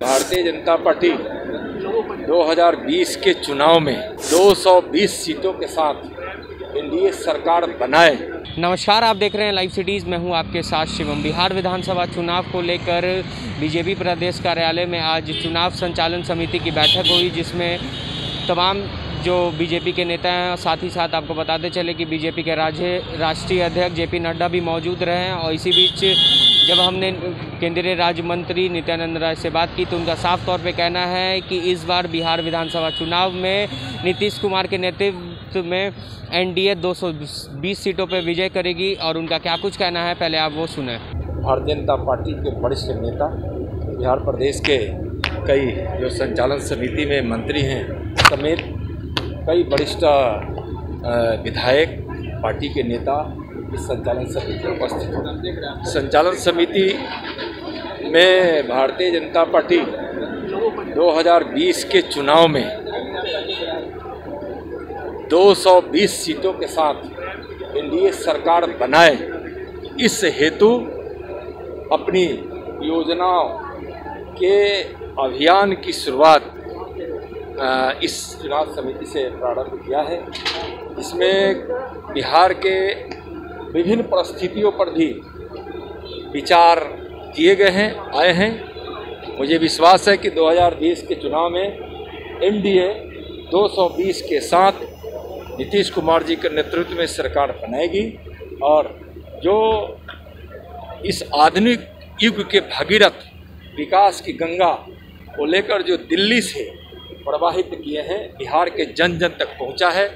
Bharatiya Janata party 2020 के चुनाव में 220 सीटों के साथ एनडीए सरकार बनाए। नमस्कार, आप देख रहे हैं लाइव सिटीज़। मैं हूं आपके साथ शिवम। बिहार विधानसभा चुनाव को लेकर बीजेपी प्रदेश कार्यालय में आज चुनाव संचालन समिति की बैठक हुई, जिसमें तमाम जो बीजेपी के नेता हैं, साथ ही साथ आपको बताते चले कि बीजेपी के राष्ट्रीय अध्यक्ष जेपी नड्डा भी मौजूद रहे हैं। और इसी बीच जब हमने केंद्रीय राज्य मंत्री नित्यानंद राय से बात की तो उनका साफ तौर पे कहना है कि इस बार बिहार विधानसभा चुनाव में नीतीश कुमार के नेतृत्व में एनडीए 220 सीटों पर विजय करेगी। और उनका क्या कुछ कहना है, पहले आप वो सुने। भारतीय जनता पार्टी के वरिष्ठ नेता, बिहार प्रदेश के कई जो संचालन समिति में मंत्री हैं समेत कई वरिष्ठ विधायक, पार्टी के नेता इस संचालन समिति में उपस्थित हैं। संचालन समिति में भारतीय जनता पार्टी 2020 के चुनाव में 220 सीटों के साथ एनडीए सरकार बनाए, इस हेतु अपनी योजनाओं के अभियान की शुरुआत इस चुनाव समिति से प्रारंभ किया है। इसमें बिहार के विभिन्न परिस्थितियों पर भी विचार किए गए हैं, आए हैं। मुझे विश्वास है कि 2020 के चुनाव में एनडीए 220 के साथ नीतीश कुमार जी के नेतृत्व में सरकार बनाएगी और जो इस आधुनिक युग के भगीरथ विकास की गंगा को लेकर जो दिल्ली से प्रवाहित किए हैं, बिहार के जन जन तक पहुंचा है।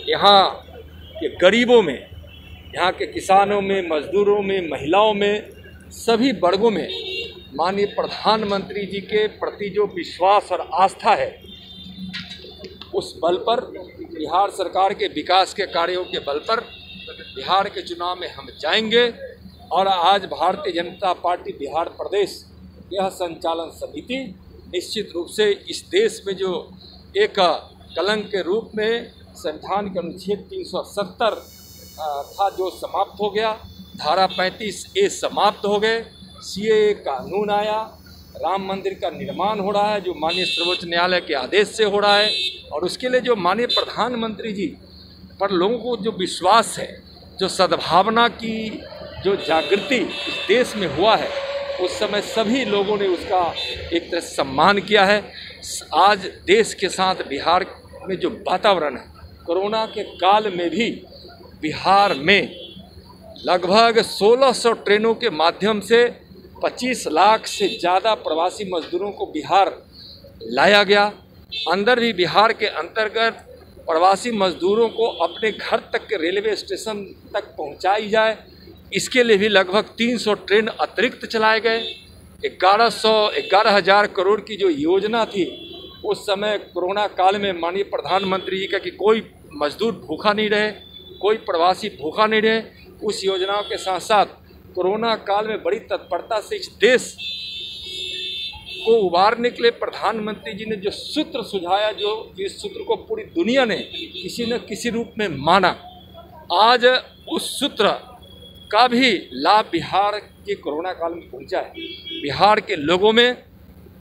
यहाँ के गरीबों में, यहाँ के किसानों में, मजदूरों में, महिलाओं में, सभी वर्गों में माननीय प्रधानमंत्री जी के प्रति जो विश्वास और आस्था है, उस बल पर, बिहार सरकार के विकास के कार्यों के बल पर बिहार के चुनाव में हम जाएंगे। और आज भारतीय जनता पार्टी बिहार प्रदेश यह संचालन समिति निश्चित रूप से इस देश में जो एक कलंक के रूप में संविधान के अनुच्छेद 370 था, जो समाप्त हो गया, धारा 35A समाप्त हो गए, CAA कानून आया, राम मंदिर का निर्माण हो रहा है जो माननीय सर्वोच्च न्यायालय के आदेश से हो रहा है, और उसके लिए जो माननीय प्रधानमंत्री जी पर लोगों को जो विश्वास है, जो सद्भावना की जो जागृति इस देश में हुआ है, उस समय सभी लोगों ने उसका एक तरह से सम्मान किया है। आज देश के साथ बिहार में जो वातावरण है, कोरोना के काल में भी बिहार में लगभग 1600 ट्रेनों के माध्यम से 25 लाख से ज़्यादा प्रवासी मजदूरों को बिहार लाया गया। अंदर भी बिहार के अंतर्गत प्रवासी मजदूरों को अपने घर तक के रेलवे स्टेशन तक पहुंचाई जाए, इसके लिए भी लगभग 300 ट्रेन अतिरिक्त चलाए गए। 11,000 करोड़ की जो योजना थी उस समय कोरोना काल में माननीय प्रधानमंत्री जी का कि कोई मजदूर भूखा नहीं रहे, कोई प्रवासी भूखा नहीं रहे, उस योजनाओं के साथ साथ कोरोना काल में बड़ी तत्परता से इस देश को उबारने के लिए प्रधानमंत्री जी ने जो सूत्र सुझाया, जो जिस सूत्र को पूरी दुनिया ने किसी न किसी रूप में माना, आज उस सूत्र का भी लाभ बिहार के कोरोना काल में पहुंचा है। बिहार के लोगों में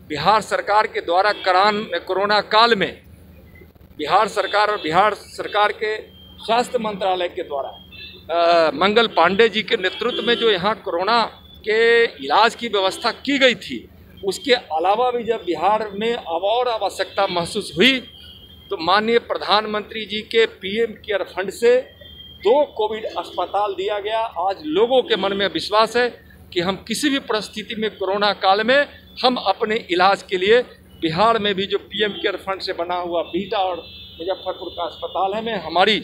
बिहार सरकार के द्वारा कोरोना काल में बिहार सरकार और बिहार सरकार के स्वास्थ्य मंत्रालय के द्वारा मंगल पांडे जी के नेतृत्व में जो यहाँ कोरोना के इलाज की व्यवस्था की गई थी, उसके अलावा भी जब बिहार में और आवश्यकता महसूस हुई तो माननीय प्रधानमंत्री जी के पीएम केयर फंड से 2 कोविड अस्पताल दिया गया। आज लोगों के मन में विश्वास है कि हम किसी भी परिस्थिति में कोरोना काल में हम अपने इलाज के लिए बिहार में भी जो पीएम केयर फंड से बना हुआ बीटा और मुजफ्फरपुर का अस्पताल है, में हमारी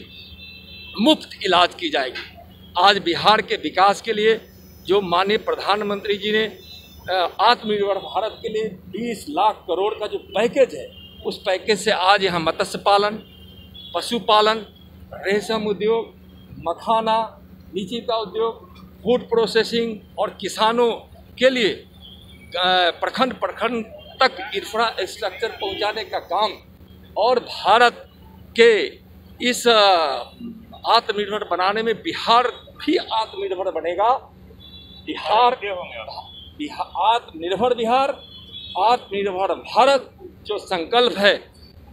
मुफ्त इलाज की जाएगी। आज बिहार के विकास के लिए जो माननीय प्रधानमंत्री जी ने आत्मनिर्भर भारत के लिए 20 लाख करोड़ का जो पैकेज है, उस पैकेज से आज यहाँ मत्स्य पालन, पशुपालन, रेशम उद्योग, मखाना, लीची का उद्योग, फूड प्रोसेसिंग और किसानों के लिए प्रखंड तक इंफ्रास्ट्रक्चर पहुंचाने का काम, और भारत के इस आत्मनिर्भर बनाने में बिहार भी आत्मनिर्भर बनेगा। आत्मनिर्भर बिहार आत्मनिर्भर भारत जो संकल्प है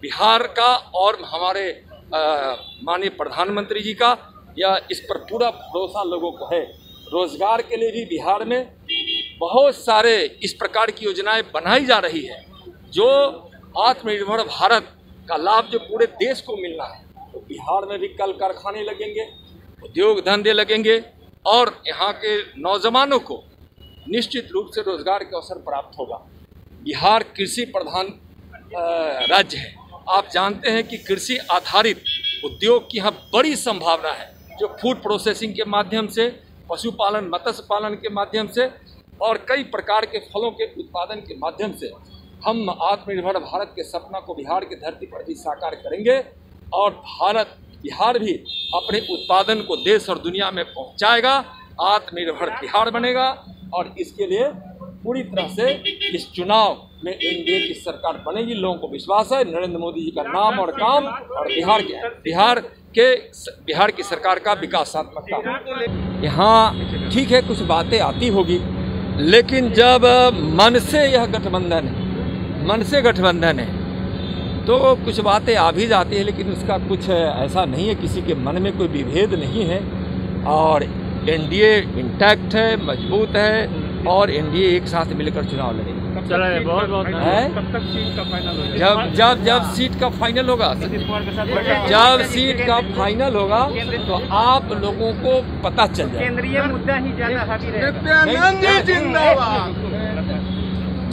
बिहार का और हमारे माननीय प्रधानमंत्री जी का, या इस पर पूरा भरोसा लोगों को है। रोजगार के लिए भी बिहार में बहुत सारे इस प्रकार की योजनाएं बनाई जा रही है, जो आत्मनिर्भर भारत का लाभ जो पूरे देश को मिलना है। तो बिहार में भी कल कारखाने लगेंगे, उद्योग धंधे लगेंगे और यहाँ के नौजवानों को निश्चित रूप से रोजगार के अवसर प्राप्त होगा। बिहार कृषि प्रधान राज्य है। आप जानते हैं कि कृषि आधारित उद्योग की यहाँ बड़ी संभावना है, जो फूड प्रोसेसिंग के माध्यम से, पशुपालन, मत्स्य पालन के माध्यम से और कई प्रकार के फलों के उत्पादन के माध्यम से हम आत्मनिर्भर भारत के सपना को बिहार की धरती पर भी साकार करेंगे और बिहार भी अपने उत्पादन को देश और दुनिया में पहुंचाएगा। आत्मनिर्भर बिहार बनेगा और इसके लिए पूरी तरह से इस चुनाव में एनडीए की सरकार बनेगी। लोगों को विश्वास है नरेंद्र मोदी जी का नाम और काम और बिहार की सरकार का विकासात्मक काम। यहाँ ठीक है कुछ बातें आती होगी, लेकिन जब मन से यह गठबंधन है तो कुछ बातें आ भी जाती है, लेकिन उसका कुछ ऐसा नहीं है, किसी के मन में कोई विभेद नहीं है और एनडीए इंटैक्ट है, मजबूत है और एनडीए एक साथ मिलकर चुनाव लड़ेगी। बहुत कब तक सीट का फाइनल होगा? जब सीट का फाइनल होगा, जब सीट का फाइनल होगा तो आप लोगों को पता चल जाएगा। केंद्रीय मुद्दा ही ज्यादा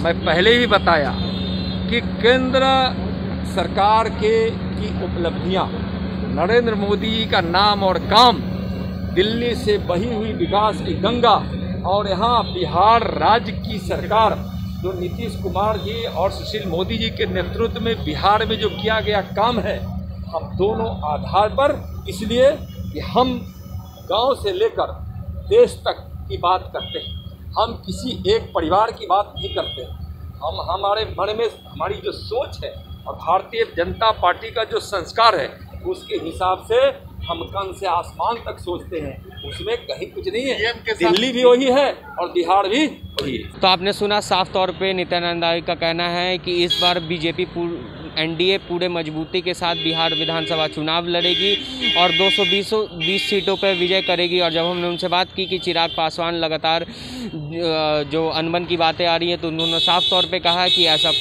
मैं पहले ही बताया कि केंद्र सरकार की उपलब्धियां, नरेंद्र मोदी जी का नाम और काम, दिल्ली से बही हुई विकास की गंगा और यहाँ बिहार राज्य की सरकार जो नीतीश कुमार जी और सुशील मोदी जी के नेतृत्व में बिहार में जो किया गया काम है, हम दोनों आधार पर, इसलिए कि हम गांव से लेकर देश तक की बात करते हैं, हम किसी एक परिवार की बात नहीं करते। हम हमारे मन में हमारी जो सोच है और भारतीय जनता पार्टी का जो संस्कार है, उसके हिसाब से हम कन से आसमान तक सोचते हैं, उसमें कहीं कुछ नहीं है। दिल्ली भी वही है और बिहार भी वही है। तो आपने सुना, साफ तौर पे नित्यानंद राय का कहना है कि इस बार बीजेपी एनडीए पूरे मजबूती के साथ बिहार विधानसभा चुनाव लड़ेगी और 220 सीटों पर विजय करेगी। और जब हमने उनसे बात की कि चिराग पासवान लगातार जो अनबन की बातें आ रही हैं, तो उन्होंने साफ तौर पे कहा कि ऐसा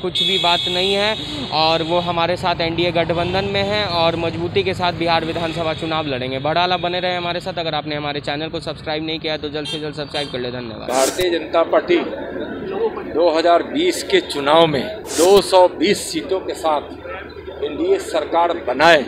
कुछ भी बात नहीं है और वो हमारे साथ एनडीए गठबंधन में है और मजबूती के साथ बिहार विधानसभा चुनाव लड़ेंगे। बड़ाला बने रहे हमारे साथ। अगर आपने हमारे चैनल को सब्सक्राइब नहीं किया तो जल्द से जल्द सब्सक्राइब कर ले। धन्यवाद। भारतीय जनता पार्टी 2020 के चुनाव में 220 सीटों के साथ एनडीए सरकार बनाए,